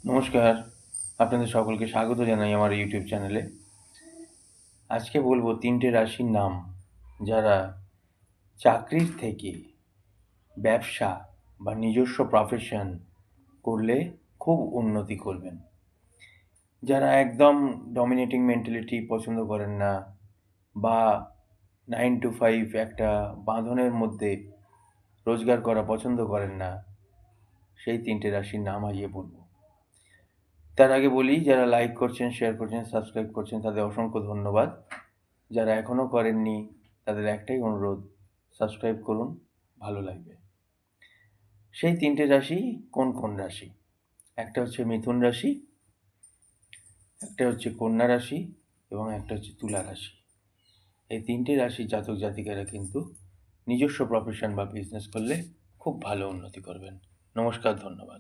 নমস্কার, আপনাদের সকলকে স্বাগত জানাই আমার ইউটিউব চ্যানেলে। আজকে বলবো ৩ টে রাশির নাম, যারা চাকরির থেকে ব্যবসা বা নিজস্ব প্রফেশন করলে খুব উন্নতি করবেন। যারা একদম ডমিনেটিং মেন্টালিটি পছন্দ করেন না বা 9 to 5 একটা বাঁধনের মধ্যে রোজগার করা পছন্দ করেন না, সেই ৩ টে রাশির নাম আজকে বলবো। তার আগে বলি, যারা লাইক করছেন, শেয়ার করছেন, সাবস্ক্রাইব করছেন তাদের অসংখ্য ধন্যবাদ। যারা এখনও করেননি তাদের একটাই অনুরোধ, সাবস্ক্রাইব করুন, ভালো লাগবে। সেই ৩ টে রাশি কোন কোন রাশি? একটা হচ্ছে মিথুন রাশি, একটা হচ্ছে কন্যা রাশি এবং একটা হচ্ছে তুলা রাশি। এই ৩ টে রাশির জাতক জাতিকারা কিন্তু নিজস্ব প্রফেশন বা বিজনেস করলে খুব ভালো উন্নতি করবেন। নমস্কার, ধন্যবাদ।